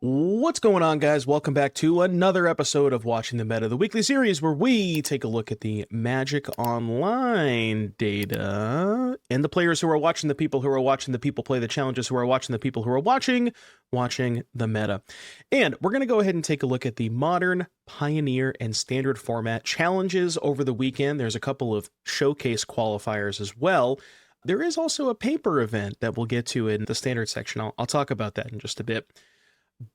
What's going on, guys? Welcome back to another episode of Watching the Meta, the weekly series where we take a look at the Magic Online data and the players who are watching the people who are watching the people play the challenges who are watching the people who are watching the meta. And we're going to go ahead and take a look at the Modern, Pioneer, and Standard format challenges over the weekend. There's a couple of showcase qualifiers as well. There is also a paper event that we'll get to in the Standard section. I'll talk about that in just a bit.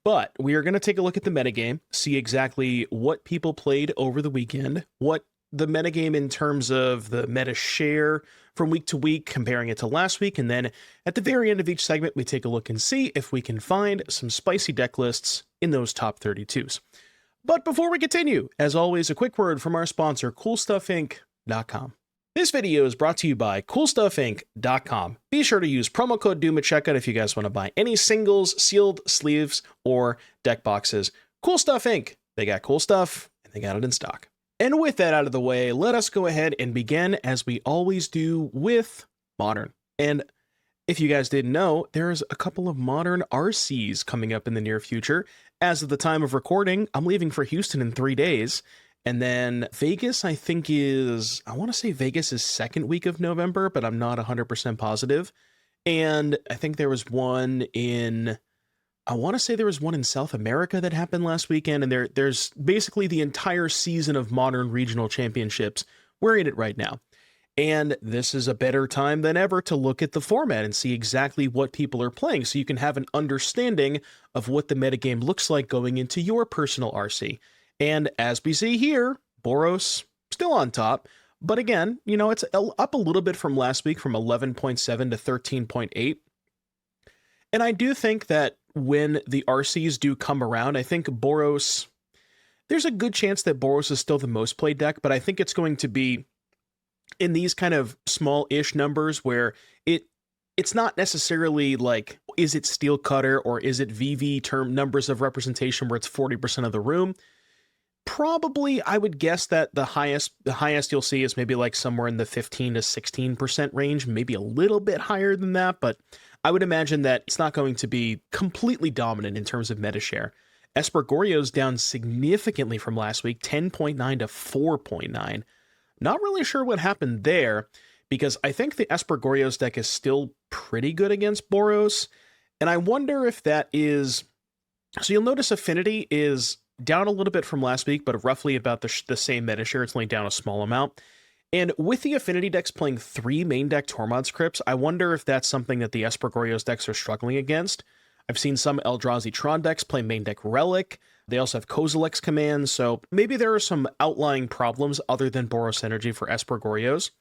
But we are going to take a look at the metagame, see exactly what people played over the weekend, what the metagame in terms of the meta share from week to week, comparing it to last week, and then at the very end of each segment, we take a look and see if we can find some spicy deck lists in those top 32s. But before we continue, as always, a quick word from our sponsor, CoolStuffInc.com. This video is brought to you by CoolStuffInc.com. Be sure to use promo code DOOM at checkout if you guys want to buy any singles, sealed sleeves, or deck boxes. Cool Stuff Inc. They got cool stuff, and they got it in stock. And with that out of the way, let us go ahead and begin, as we always do, with Modern. And if you guys didn't know, there's a couple of Modern RCs coming up in the near future. As of the time of recording, I'm leaving for Houston in 3 days. And then Vegas, I think I want to say Vegas is second week of November, but I'm not 100% positive. And I think there was one I want to say there was one in South America that happened last weekend. And there's basically the entire season of Modern Regional Championships. We're in it right now. And this is a better time than ever to look at the format and see exactly what people are playing, so you can have an understanding of what the metagame looks like going into your personal RC. And as we see here, Boros still on top. But again, it's up a little bit from last week, from 11.7 to 13.8. And I do think that when the RCs do come around, I think Boros, there's a good chance that Boros is still the most played deck, but I think it's going to be in these kind of small-ish numbers where it's not necessarily like, is it Steel Cutter or is it VV term numbers of representation where it's 40% of the room? Probably, I would guess that the highest you'll see is maybe like somewhere in the 15 to 16% range, maybe a little bit higher than that, but I would imagine that it's not going to be completely dominant in terms of meta share. Espergorio's down significantly from last week, 10.9 to 4.9. Not really sure what happened there, because I think the Espergorio's deck is still pretty good against Boros, and I wonder if that is... So you'll notice Affinity is down a little bit from last week, but roughly about the same meta share. It's only down a small amount. And with the Affinity decks playing 3 main deck Tormod scripts, I wonder if that's something that the Espergorio's decks are struggling against. I've seen some Eldrazi Tron decks play main deck Relic. They also have Kozilek's commands, so maybe there are some outlying problems other than Boros Energy for Espergorio's.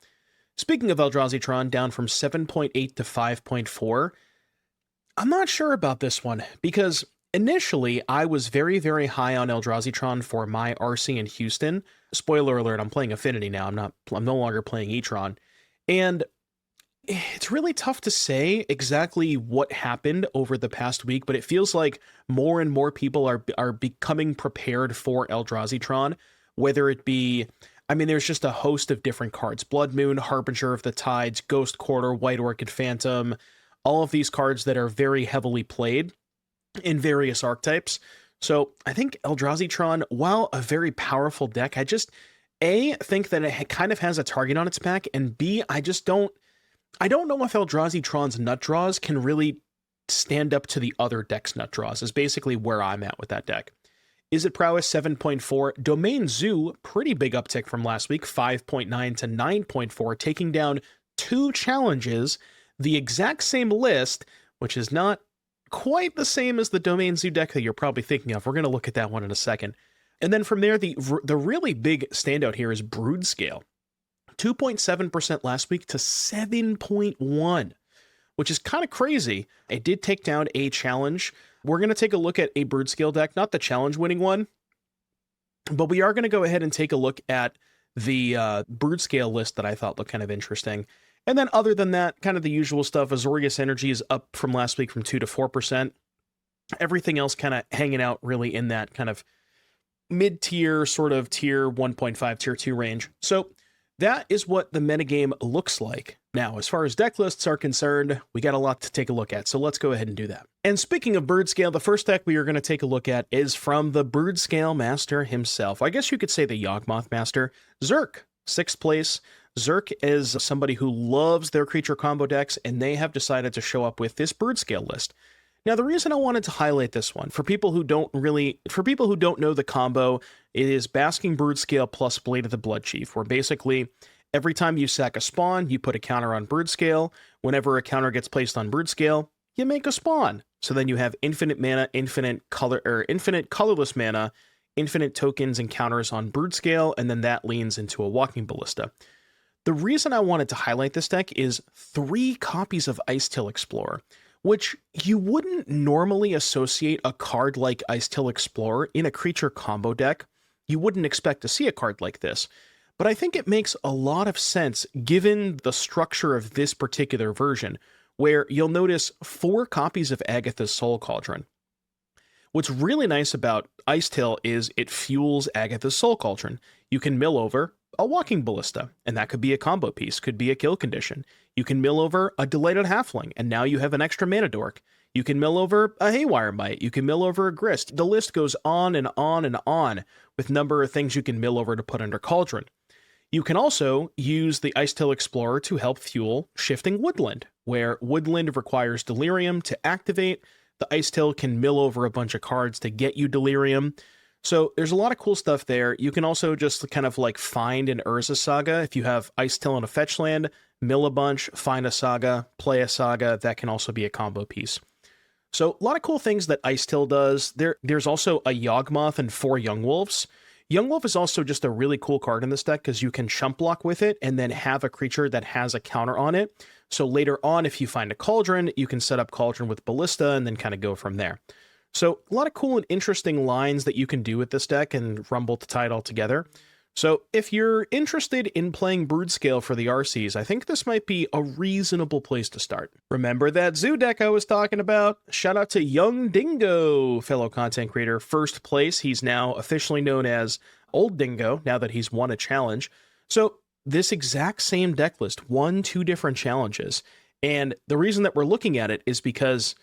Speaking of Eldrazi Tron, down from 7.8 to 5.4, I'm not sure about this one, because initially, I was very, very high on Eldrazi Tron for my RC in Houston. Spoiler alert, I'm playing Affinity now. I'm no longer playing E-Tron. And it's really tough to say exactly what happened over the past week, but it feels like more and more people are becoming prepared for Eldrazi Tron, whether it be... there's just a host of different cards. Blood Moon, Harbinger of the Tides, Ghost Quarter, White Orchid Phantom, all of these cards that are very heavily played in various archetypes. So I think Eldrazi Tron, while a very powerful deck, I just A, think that it kind of has a target on its back, and B, I don't know if Eldrazi Tron's nut draws can really stand up to the other deck's nut draws, is basically where I'm at with that deck. Is it Prowess 7.4? Domain Zoo, pretty big uptick from last week, 5.9 to 9.4, taking down 2 challenges, the exact same list, which is not quite the same as the Domain Zoo deck that you're probably thinking of. We're going to look at that one in a second. And then from there, the really big standout here is Brood Scale. 2.7% last week to 7.1, which is kind of crazy. It did take down a challenge. We're going to take a look at a Brood Scale deck, not the challenge winning one, but we are going to go ahead and take a look at the Brood Scale list that I thought looked kind of interesting. And then other than that, kind of the usual stuff. Azorius Energy is up from last week from 2 to 4%. Everything else kind of hanging out really in that kind of mid-tier, sort of tier 1.5, tier 2 range. So That is what the metagame looks like. Now, as far as deck lists are concerned, we got a lot to take a look at, so let's go ahead and do that. And speaking of Bird Scale, the first deck we are going to take a look at is from the Bird Scale Master himself. I guess you could say the Yawgmoth Master, Zerk, 6th place. Zerk is somebody who loves their creature combo decks, and they have decided to show up with this Bird Scale list. Now, the reason I wanted to highlight this one, for people who don't know the combo, it is Basking Brood Scale plus Blade of the Blood Chief, where basically every time you sack a spawn, you put a counter on Brood Scale. Whenever a counter gets placed on Brood Scale, you make a spawn. So then you have infinite mana, infinite colorless mana, infinite tokens and counters on Brood Scale, and then that leans into a Walking Ballista. The reason I wanted to highlight this deck is 3 copies of Icetail Explorer, which you wouldn't normally associate a card like Icetail Explorer in a creature combo deck. You wouldn't expect to see a card like this, but I think it makes a lot of sense given the structure of this particular version, where you'll notice 4 copies of Agatha's Soul Cauldron. What's really nice about Icetail is it fuels Agatha's Soul Cauldron. You can mill over a Walking Ballista, and that could be a combo piece, could be a kill condition. You can mill over a Delighted Halfling, and now you have an extra mana dork. You can mill over a Haywire Mite. You can mill over a Grist. The list goes on and on and on with number of things you can mill over to put under Cauldron. You can also use the Icetail Explorer to help fuel Shifting Woodland, where Woodland requires Delirium to activate. The Icetail can mill over a bunch of cards to get you Delirium. So there's a lot of cool stuff there. You can also just kind of like find an Urza Saga. If you have Icetail on a fetch land, mill a bunch, find a Saga, play a Saga. That can also be a combo piece. So a lot of cool things that Icetail does. There's also a Yawgmoth and 4 Young Wolves. Young Wolf is also just a really cool card in this deck because you can chump block with it and then have a creature that has a counter on it. So later on, if you find a Cauldron, you can set up Cauldron with Ballista and then kind of go from there. So a lot of cool and interesting lines that you can do with this deck and rumble to tie it all together. So if you're interested in playing Brood Scale for the RCs, I think this might be a reasonable place to start. Remember that zoo deck I was talking about? Shout out to Young Dingo, fellow content creator, 1st place. He's now officially known as Old Dingo, now that he's won a challenge. So this exact same deck list won 2 different challenges. And the reason that we're looking at it is because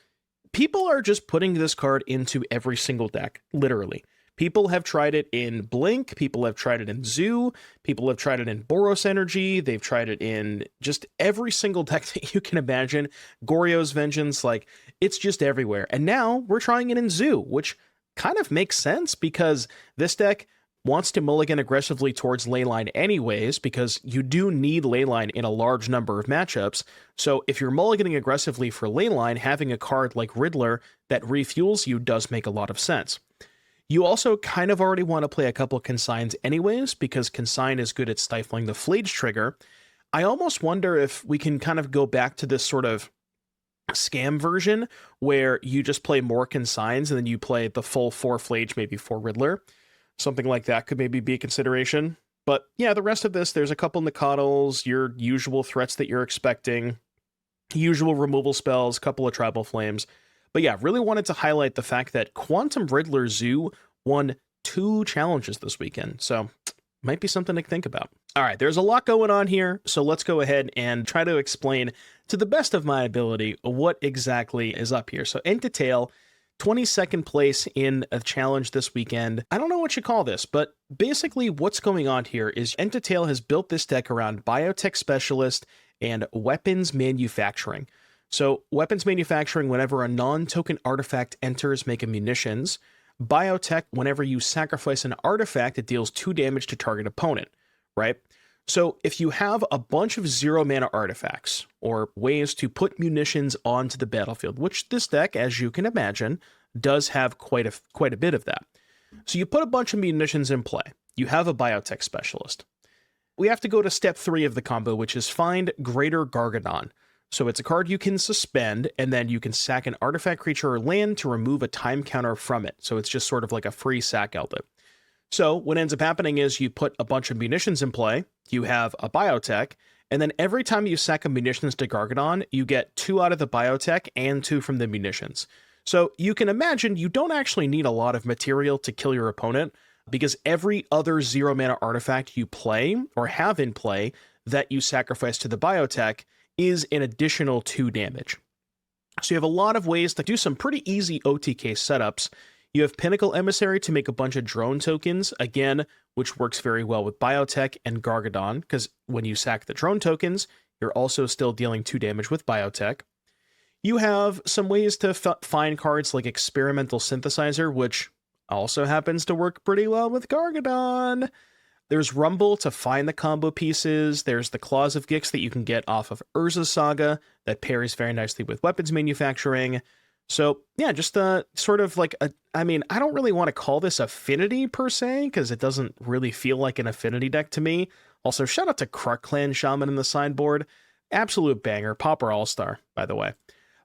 people are just putting this card into every single deck, literally. People have tried it in Blink, people have tried it in Zoo, people have tried it in Boros Energy, they've tried it in just every single deck that you can imagine. Goryo's Vengeance, like, it's just everywhere. And now we're trying it in Zoo, which kind of makes sense because this deck wants to mulligan aggressively towards Leyline anyways, because you do need Leyline in a large number of matchups. So if you're mulliganing aggressively for Leyline, having a card like Riddler that refuels you does make a lot of sense. You also kind of already want to play a couple Consigns anyways, because Consign is good at stifling the Flage trigger. I almost wonder if we can kind of go back to this sort of scam version where you just play more Consigns and then you play the full 4 Flage, maybe 4 Riddler. Something like that could maybe be a consideration. But yeah, the rest of this, there's a couple Nakados, your usual threats that you're expecting, usual removal spells, couple of Tribal Flames. But yeah, really wanted to highlight the fact that Quantum Riddler Zoo won 2 challenges this weekend. So might be something to think about. All right, there's a lot going on here. So let's go ahead and try to explain to the best of my ability what exactly is up here. So Entitail, 22nd place in a challenge this weekend. I don't know what you call this, but basically what's going on here is Entitail has built this deck around Biotech Specialist and Weapons Manufacturing. So Weapons Manufacturing, whenever a non-token artifact enters, make a munitions. Biotech, whenever you sacrifice an artifact, it deals 2 damage to target opponent, right? So if you have a bunch of 0 mana artifacts or ways to put munitions onto the battlefield, which this deck, as you can imagine, does have quite a bit of that. So you put a bunch of munitions in play. You have a Biotech Specialist. We have to go to step 3 of the combo, which is find Greater Gargadon. So it's a card you can suspend, and then you can sack an artifact, creature, or land to remove a time counter from it. So it's just sort of like a free sack outlet. So what ends up happening is you put a bunch of munitions in play, you have a Biotech, and then every time you sack a munitions to Gargadon, you get 2 out of the Biotech and 2 from the munitions. So you can imagine you don't actually need a lot of material to kill your opponent, because every other 0-mana artifact you play or have in play that you sacrifice to the biotech is an additional 2 damage. So you have a lot of ways to do some pretty easy OTK setups. You have Pinnacle Emissary to make a bunch of drone tokens, again, which works very well with biotech and Gargadon, because when you sack the drone tokens, you're also still dealing 2 damage with biotech. You have some ways to find cards like Experimental Synthesizer, which also happens to work pretty well with Gargadon. There's Rumble to find the combo pieces. There's the Claws of Gix that you can get off of Urza's Saga that pairs very nicely with weapons manufacturing. So yeah, just sort of like I don't really want to call this affinity per se, because it doesn't really feel like an affinity deck to me. Also, shout out to Kruk Clan Shaman in the sideboard. Absolute banger. Pauper All-Star, by the way.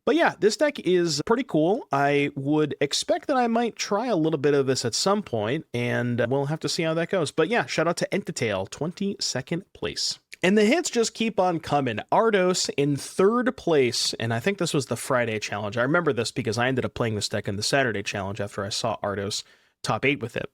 But yeah, this deck is pretty cool. I would expect that I might try a little bit of this at some point, and we'll have to see how that goes. But yeah, shout out to Entitail, 22nd place. And the hits just keep on coming. Ardos in 3rd place, and I think this was the Friday challenge. I remember this because I ended up playing this deck in the Saturday challenge after I saw Ardos top 8 with it.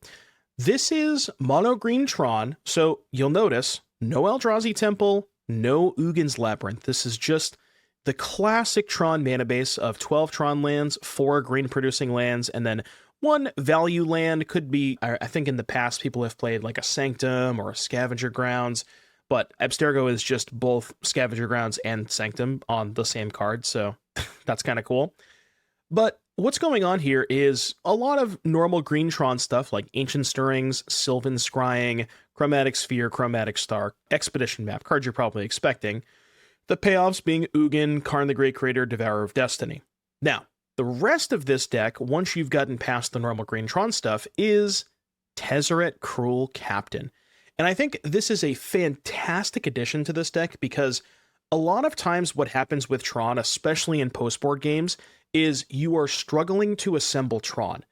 This is mono green Tron, so you'll notice no Eldrazi Temple, no Ugin's Labyrinth. This is just the classic Tron mana base of 12 Tron lands, 4 green producing lands, and then 1 value land. Could be, I think in the past people have played like a Sanctum or a Scavenger Grounds, but Abstergo is just both Scavenger Grounds and Sanctum on the same card, so that's kind of cool. But what's going on here is a lot of normal green Tron stuff like Ancient Stirrings, Sylvan Scrying, Chromatic Sphere, Chromatic Star, Expedition Map, cards you're probably expecting. The payoffs being Ugin, Karn the Great Creator, Devourer of Destiny. Now, the rest of this deck, once you've gotten past the normal green Tron stuff, is Tezzeret Cruel Captain. And I think this is a fantastic addition to this deck because a lot of times what happens with Tron, especially in post-board games, is you are struggling to assemble Tron.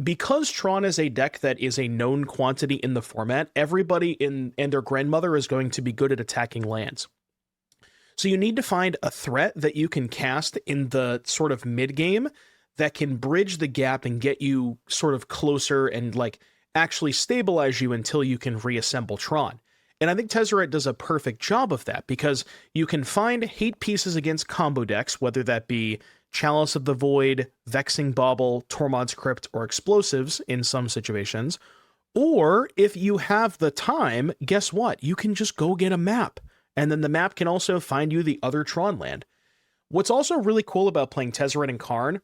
Because Tron is a deck that is a known quantity in the format, everybody and their grandmother is going to be good at attacking lands. So you need to find a threat that you can cast in the sort of mid-game that can bridge the gap and get you sort of closer and like actually stabilize you until you can reassemble Tron. And I think Tezzeret does a perfect job of that because you can find hate pieces against combo decks, whether that be Chalice of the Void, Vexing Bauble, Tormod's Crypt, or Explosives in some situations. Or if you have the time, guess what? You can just go get a map. And then the map can also find you the other Tron land. What's also really cool about playing Tezzeret and Karn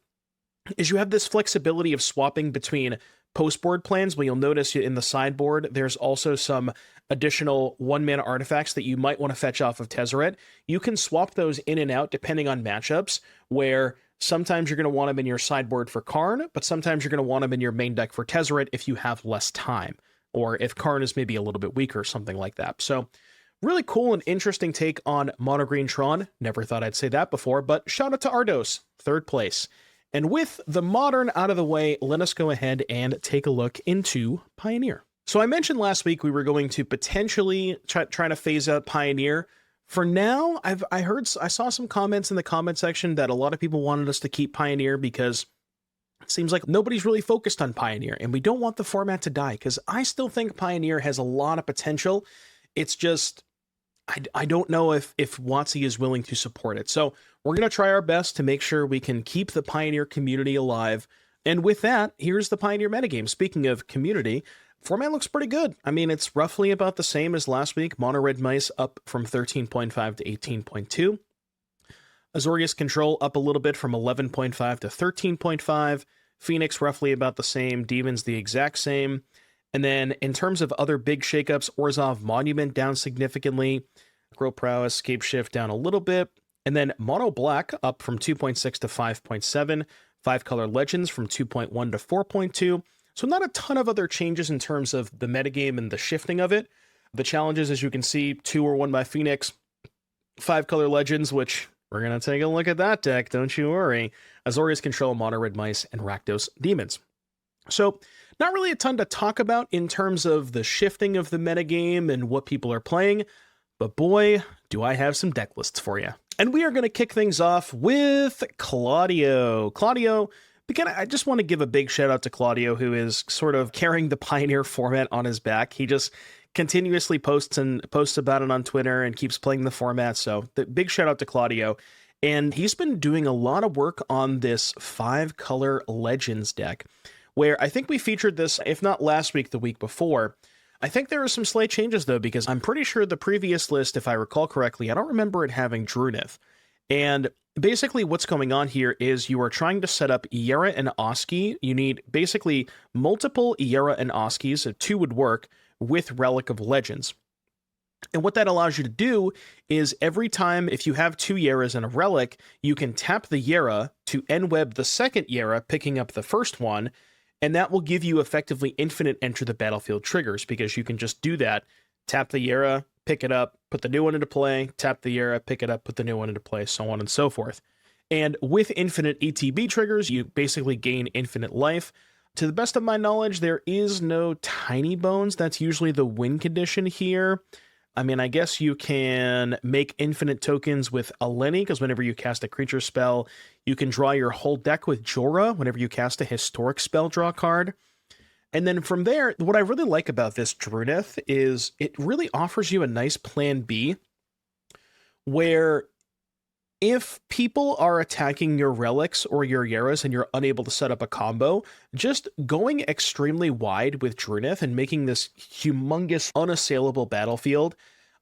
is you have this flexibility of swapping between post-board plans, but you'll notice in the sideboard, there's also some additional 1-mana artifacts that you might want to fetch off of Tezzeret. You can swap those in and out depending on matchups, where sometimes you're going to want them in your sideboard for Karn, but sometimes you're going to want them in your main deck for Tezzeret if you have less time, or if Karn is maybe a little bit weaker, something like that. So really cool and interesting take on Mono Green Tron. Never thought I'd say that before, but shout out to Ardos, 3rd place. And with the Modern out of the way, let us go ahead and take a look into Pioneer. So I mentioned last week we were going to potentially try to phase out Pioneer. For now, I saw some comments in the comment section that a lot of people wanted us to keep Pioneer because it seems like nobody's really focused on Pioneer, and we don't want the format to die because I still think Pioneer has a lot of potential. It's just I don't know if WotC is willing to support it. So we're going to try our best to make sure we can keep the Pioneer community alive. And with that, here's the Pioneer metagame. Speaking of community, format looks pretty good. I mean, it's roughly about the same as last week. Mono Red Mice up from 13.5 to 18.2. Azorius Control up a little bit from 11.5 to 13.5. Phoenix roughly about the same. Demons the exact same. And then in terms of other big shakeups, Orzhov Monument down significantly. Grow Prowess, Scape Shift down a little bit. And then Mono Black up from 2.6 to 5.7. 5-color Legends from 2.1 to 4.2. So not a ton of other changes in terms of the metagame and the shifting of it. The challenges, as you can see, 2 were won by Phoenix. 5-color Legends, which we're going to take a look at that deck, don't you worry. Azorius Control, Mono Red Mice, and Rakdos Demons. So not really a ton to talk about in terms of the shifting of the metagame and what people are playing, but boy, do I have some deck lists for you. And we are going to kick things off with Claudio. Claudio Again, I just want to give a big shout out to Claudio, who is sort of carrying the Pioneer format on his back. He just continuously posts about it on Twitter and keeps playing the format. So the big shout out to Claudio. And he's been doing a lot of work on this 5-color Legends deck, where I think we featured this, if not last week, the week before. I think there are some slight changes, though, because I'm pretty sure the previous list, if I recall correctly, I don't remember it having Drunith. And basically what's going on here is you are trying to set up Yera and Oski. You need basically multiple Yera and Oskis, so 2 would work, with Relic of Legends. And what that allows you to do is every time, if you have 2 Yeras and a Relic, you can tap the Yera to end-web the second Yera, picking up the first one, and that will give you effectively infinite enter the battlefield triggers, because you can just do that, tap the Yera, pick it up, put the new one into play, tap the Yera, pick it up, put the new one into play, so on and so forth. And with infinite ETB triggers, you basically gain infinite life. To the best of my knowledge, there is no Tiny Bones. That's usually the win condition here. I mean, I guess you can make infinite tokens with Eleni, because whenever you cast a creature spell, you can draw your whole deck with Jorah. Whenever you cast a historic spell, draw a card. And then from there, what I really like about this Drunith is it really offers you a nice plan B, where if people are attacking your relics or your Yeras and you're unable to set up a combo, just going extremely wide with Drunith and making this humongous, unassailable battlefield,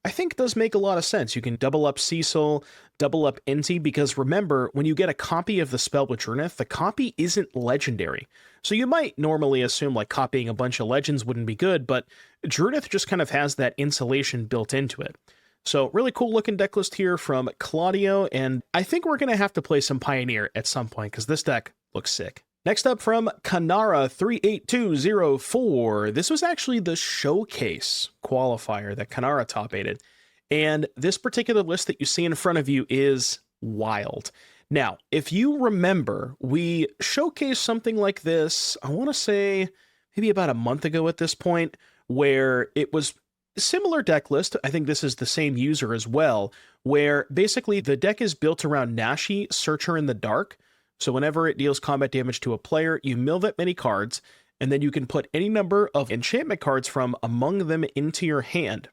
I think does make a lot of sense. You can double up Cecil, double up Inti, because remember, when you get a copy of the spell with Drunith, the copy isn't legendary. So you might normally assume like copying a bunch of legends wouldn't be good, but Drunith just kind of has that insulation built into it. So really cool looking deck list here from Claudio, and I think we're going to have to play some Pioneer at some point because this deck looks sick. Next up from Kanara38204, this was actually the showcase qualifier that Kanara top-aided, and this particular list that you see in front of you is wild. Now, if you remember, we showcased something like this, I want to say maybe about a month ago at this point, where it was similar deck list. I think this is the same user as well, where basically the deck is built around Nashi, Searcher in the Dark. So whenever it deals combat damage to a player, you mill that many cards, and then you can put any number of enchantment cards from among them into your hand.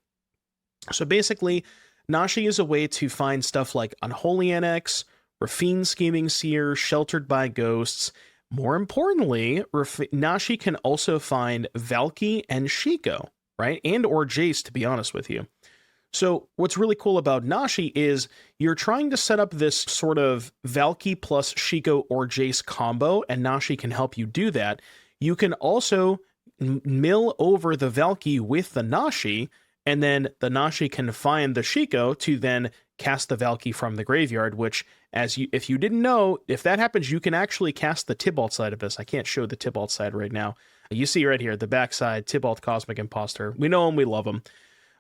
So basically, Nashi is a way to find stuff like Unholy Annex, Rafine Scheming Seer, Sheltered by Ghosts. More importantly, Nashi can also find Valki and Shiko, right? And or Jace, to be honest with you. So what's really cool about Nashi is you're trying to set up this sort of Valki plus Shiko or Jace combo, and Nashi can help you do that. You can also mill over the Valki with the Nashi, and then the Nashi can find the Shiko to then cast the Valki from the graveyard, which, if you didn't know, if that happens, you can actually cast the Tibalt side of this. I can't show the Tibalt side right now. You see right here, the backside, Tibalt Cosmic Imposter. We know him, we love him.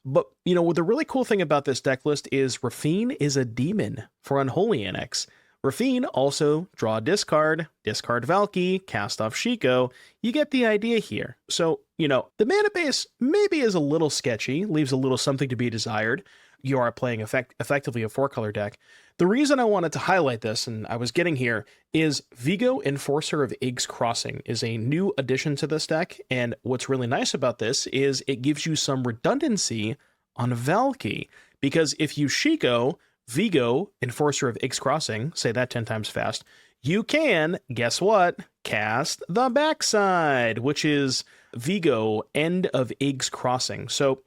But, you know, the really cool thing about this deck list is Rafine is a demon for Unholy Annex. Rafine also draw a discard Valki, cast off Shiko. You get the idea here. So, you know, the mana base maybe is a little sketchy, leaves a little something to be desired. You are playing effectively a 4-color deck. The reason I wanted to highlight this, and I was getting here, is Vigo, Enforcer of Ig's Crossing, is a new addition to this deck, and what's really nice about this is it gives you some redundancy on Valki, because if you Shiko, Vigo, Enforcer of Ig's Crossing, say that 10 times fast, you can, guess what, cast the backside, which is Vigo, End of Ig's Crossing. So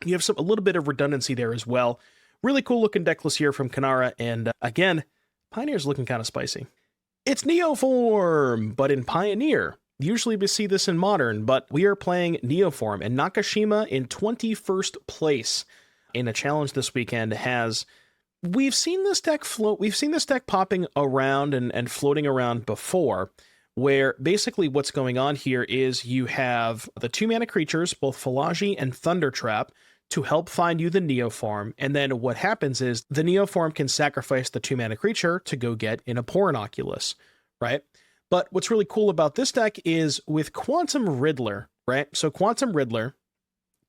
you have a little bit of redundancy there as well. Really cool looking deck list here from Kanara, and again, Pioneer's looking kind of spicy. It's Neoform, but in Pioneer. Usually we see this in Modern, but we are playing Neoform, and Nakashima in 21st place in a challenge this weekend we've seen this deck popping around and floating around before, where basically what's going on here is you have the 2-mana creatures, both Phalagi and Thundertrap, to help find you the Neoform, and then what happens is the Neoform can sacrifice the 2-mana creature to go get an Aporinoculus, right? But what's really cool about this deck is with Quantum Riddler, right? So Quantum Riddler,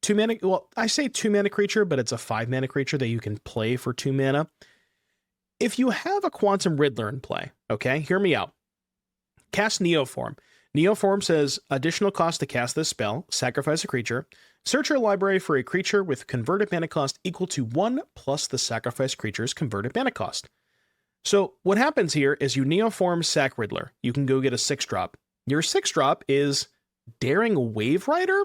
2-mana, well, I say 2-mana creature, but it's a 5-mana creature that you can play for 2 mana. If you have a Quantum Riddler in play, okay, hear me out. Cast Neoform. Neoform says, additional cost to cast this spell, sacrifice a creature. Search your library for a creature with converted mana cost equal to 1 plus the sacrificed creature's converted mana cost. So what happens here is you Neoform Sack Riddler. You can go get a 6-drop. Your 6-drop is Daring Wave Rider.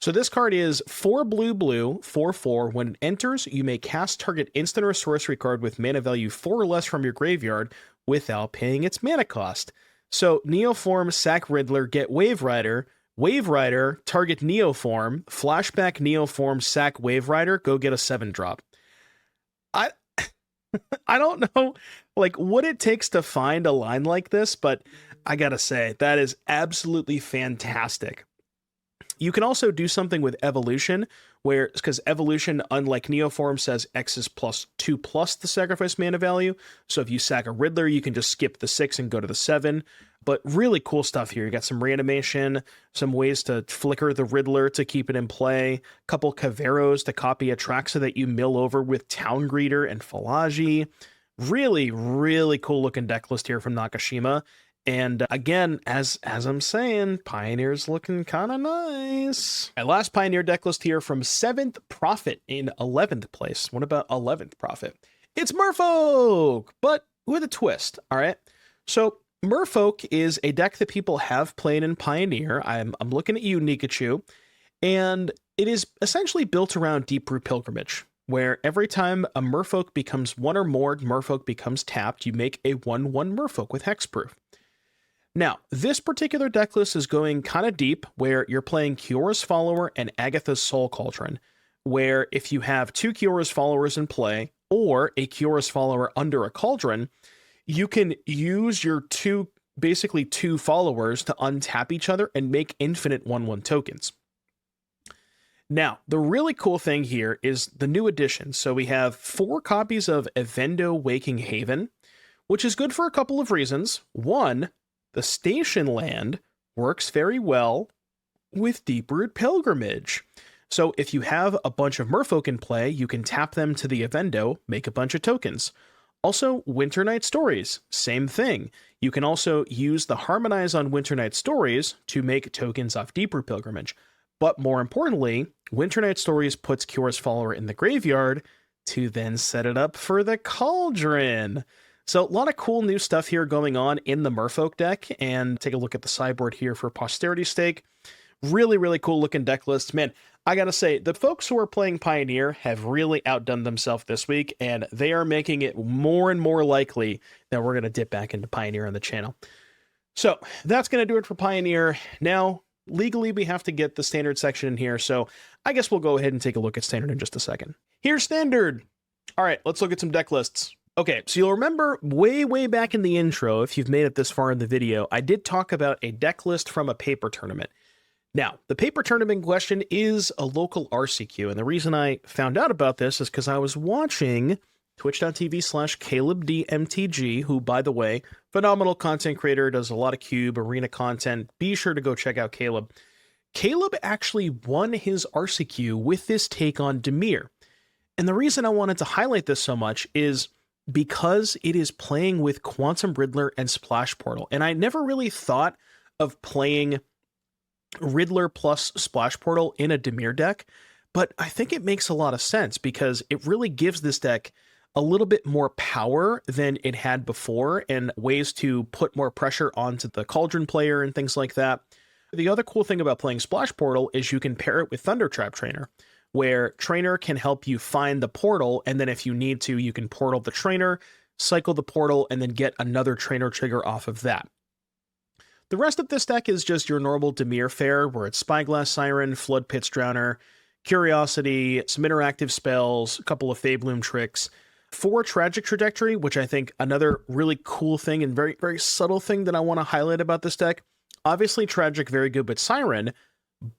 So this card is 4 blue, 4/4. When it enters, you may cast target instant or sorcery card with mana value 4 or less from your graveyard without paying its mana cost. So Neoform Sack Riddler, get Wave Rider. Wave Rider, target Neoform, flashback Neoform Sack Wave Rider, go get a 7-drop. I don't know like what it takes to find a line like this, but I gotta say, that is absolutely fantastic. You can also do something with Evolution, where, because Evolution, unlike Neoform, says X is +2 plus the sacrifice mana value. So if you sack a Riddler, you can just skip the 6 and go to the 7. But really cool stuff here. You got some reanimation, some ways to flicker the Riddler to keep it in play, a couple Caveros to copy Atraxa that you mill over with Town Greeter and Falagi. Really, really cool looking deck list here from Nakashima. And again, as I'm saying, Pioneer's looking kind of nice. My last Pioneer deck list here from 7th Prophet in 11th place. What about 11th Prophet? It's Merfolk, but with a twist, all right? So Merfolk is a deck that people have played in Pioneer. I'm looking at you, Nikachu, and it is essentially built around Deep-Root Pilgrimage, where every time a Merfolk becomes 1 or more Merfolk becomes tapped, you make a 1/1 Merfolk with hexproof. Now, this particular deck list is going kind of deep, where you're playing Kiora's Follower and Agatha's Soul Cauldron, where if you have 2 Kiora's Followers in play, or a Kiora's Follower under a Cauldron, you can use your basically two followers to untap each other and make infinite 1/1 tokens. Now, the really cool thing here is the new addition. So we have 4 copies of Evendo Waking Haven, which is good for a couple of reasons. One, the station land works very well with Deep-Root Pilgrimage. So if you have a bunch of Merfolk in play, you can tap them to the Evendo, make a bunch of tokens. Also, Winter Night Stories, same thing. You can also use the Harmonize on Winter Night Stories to make tokens off Deep-Root Pilgrimage. But more importantly, Winter Night Stories puts Kiora's Follower in the graveyard to then set it up for the Cauldron. So a lot of cool new stuff here going on in the Merfolk deck, and take a look at the sideboard here for posterity's sake. Really, really cool looking deck list. Man, I gotta say, the folks who are playing Pioneer have really outdone themselves this week, and they are making it more and more likely that we're gonna dip back into Pioneer on the channel. So that's gonna do it for Pioneer. Now, legally, we have to get the Standard section in here, so I guess we'll go ahead and take a look at Standard in just a second. Here's Standard. All right, let's look at some deck lists. Okay, so you'll remember way back in the intro, if you've made it this far in the video, I did talk about a deck list from a paper tournament. Now, the paper tournament in question is a local RCQ, and the reason I found out about this is because I was watching twitch.tv/CalebDMTG, who, by the way, phenomenal content creator, does a lot of cube, arena content. Be sure to go check out Caleb. Caleb actually won his RCQ with this take on Dimir. And the reason I wanted to highlight this so much is because it is playing with Quantum Riddler and Splash Portal. And I never really thought of playing Riddler plus Splash Portal in a Dimir deck, but I think it makes a lot of sense because it really gives this deck a little bit more power than it had before and ways to put more pressure onto the Cauldron player and things like that. The other cool thing about playing Splash Portal is you can pair it with Thundertrap Trainer, where Trainer can help you find the portal, and then if you need to, you can portal the Trainer, cycle the portal, and then get another Trainer trigger off of that. The rest of this deck is just your normal Dimir fare, where it's Spyglass Siren, Flood Pits Drowner, Curiosity, some interactive spells, a couple of Fabloom tricks, 4 Tragic Trajectory, which I think another really cool thing and very, very subtle thing that I want to highlight about this deck. Obviously, Tragic, very good with Siren,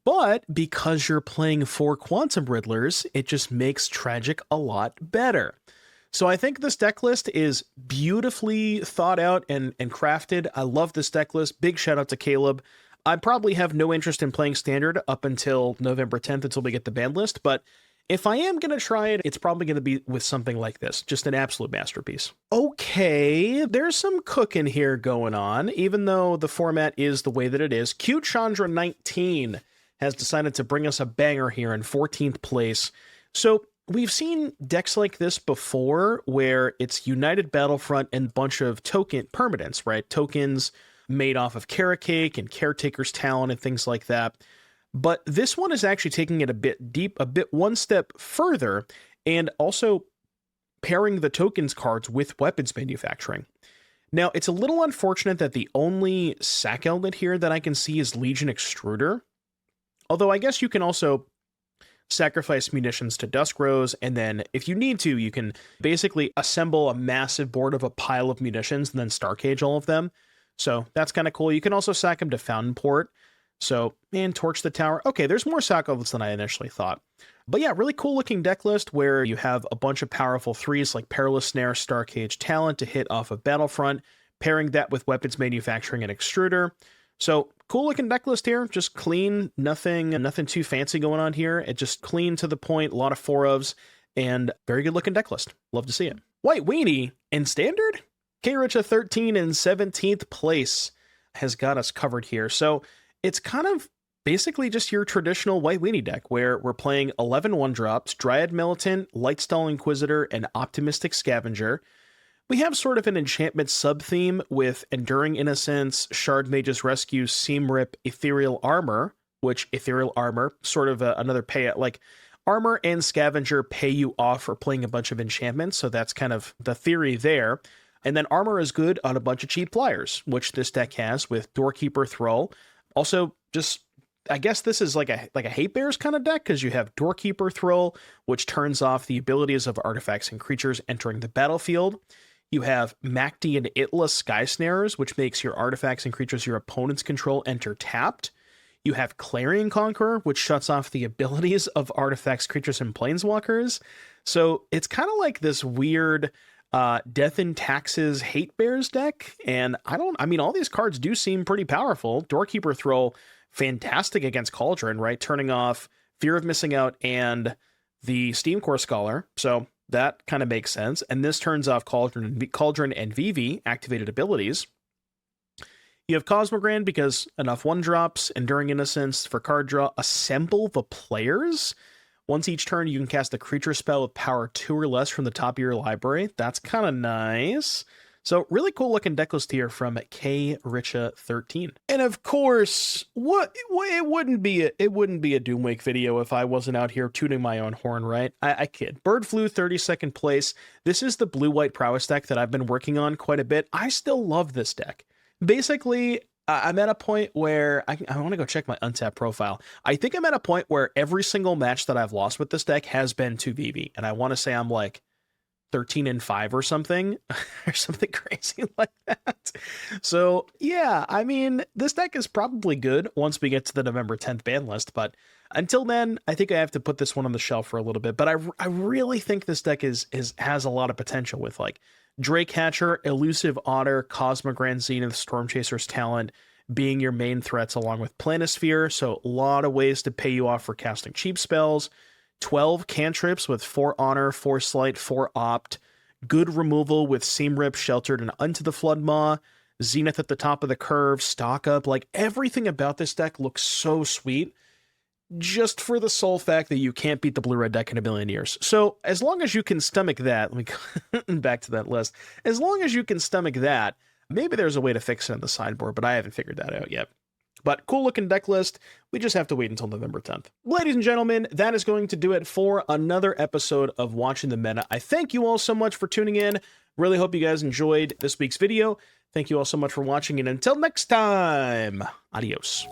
but because you're playing 4 Quantum Riddlers, it just makes Tragic a lot better. So I think this deck list is beautifully thought out and crafted. I love this deck list. Big shout out to Caleb. I probably have no interest in playing Standard up until November 10th until we get the ban list, but if I am going to try it, it's probably going to be with something like this. Just an absolute masterpiece. Okay, there's some cooking here going on, even though the format is the way that it is. Cute Chandra 19 has decided to bring us a banger here in 14th place. So we've seen decks like this before where it's United Battlefront and a bunch of token permanents, right? Tokens made off of Carrot Cake and Caretaker's Talent and things like that. But this one is actually taking it a bit deep, a bit one step further, and also pairing the tokens cards with weapons manufacturing. Now, it's a little unfortunate that the only sack element here that I can see is Legion Extruder. Although I guess you can also sacrifice munitions to Dusk Rose, and then if you need to, you can basically assemble a massive board of a pile of munitions and then Star Cage all of them. So that's kind of cool. You can also sack them to Fountain Port. So, and Torch the Tower. Okay, there's more sack elements than I initially thought. But yeah, really cool looking deck list where you have a bunch of powerful threes like Perilous Snare, Star Cage Talent to hit off of Battlefront, pairing that with weapons manufacturing and extruder. So cool looking deck list here, just clean, nothing too fancy going on here. It just clean to the point, a lot of 4-ofs, and very good looking deck list. Love to see it. White Weenie in Standard? K-Richa 13 in 17th place has got us covered here. So it's kind of basically just your traditional White Weenie deck where we're playing 11 1-drops, Dryad Militant, Lightstall Inquisitor, and Optimistic Scavenger. We have sort of an enchantment sub-theme with Enduring Innocence, Shard Mage's Rescue, Seam Rip, Ethereal Armor, which Ethereal Armor, sort of another pay, like Armor and Scavenger pay you off for playing a bunch of enchantments, so that's kind of the theory there. And then Armor is good on a bunch of cheap flyers, which this deck has with Doorkeeper Thrall. Also, just, I guess this is like a Hate Bears kind of deck, because you have Doorkeeper Thrall, which turns off the abilities of artifacts and creatures entering the battlefield. You have Macti and Itla Sky Snarers, which makes your artifacts and creatures your opponents control enter tapped. You have Clarion Conqueror, which shuts off the abilities of artifacts, creatures, and planeswalkers. So it's kind of like this weird Death and Taxes Hate Bears deck. And I mean, all these cards do seem pretty powerful. Doorkeeper Thrall, fantastic against Cauldron, right? Turning off Fear of Missing Out and the Steam Core Scholar. So that kind of makes sense. And this turns off Cauldron and Vivi activated abilities. You have Cosmogran because enough 1-drops, Enduring Innocence for card draw, Assemble the Players. Once each turn, you can cast a creature spell with power 2 or less from the top of your library. That's kind of nice. So really cool looking deck list here from K-Richa 13. And of course, it wouldn't be a Doomwake video if I wasn't out here tooting my own horn, right? I kid. Bird Flu 32nd place. This is the blue-white prowess deck that I've been working on quite a bit. I still love this deck. Basically, I'm at a point where I want to go check my untapped profile. I think I'm at a point where every single match that I've lost with this deck has been to Vivi, and I want to say I'm like 13-5 or something, or something crazy like that. So yeah, I mean, this deck is probably good once we get to the November 10th ban list, but until then, I think I have to put this one on the shelf for a little bit. But I really think this deck has a lot of potential with like Drake Hatcher, Elusive Otter, Cosmogran Zenith, Stormchaser's Talent being your main threats along with Planisphere. So a lot of ways to pay you off for casting cheap spells. 12 cantrips with 4 Honor, 4 Sleight, 4 Opt. Good removal with Seam Rip, Sheltered, and Unto the Floodmaw. Zenith at the top of the curve, Stock Up. Like, everything about this deck looks so sweet. Just for the sole fact that you can't beat the blue-red deck in a million years. So, as long as you can stomach that, let me go back to that list. As long as you can stomach that, maybe there's a way to fix it in the sideboard, but I haven't figured that out yet. But cool looking deck list. We just have to wait until November 10th. Ladies and gentlemen, that is going to do it for another episode of Watching the Meta. I thank you all so much for tuning in. Really hope you guys enjoyed this week's video. Thank you all so much for watching, and until next time, adios.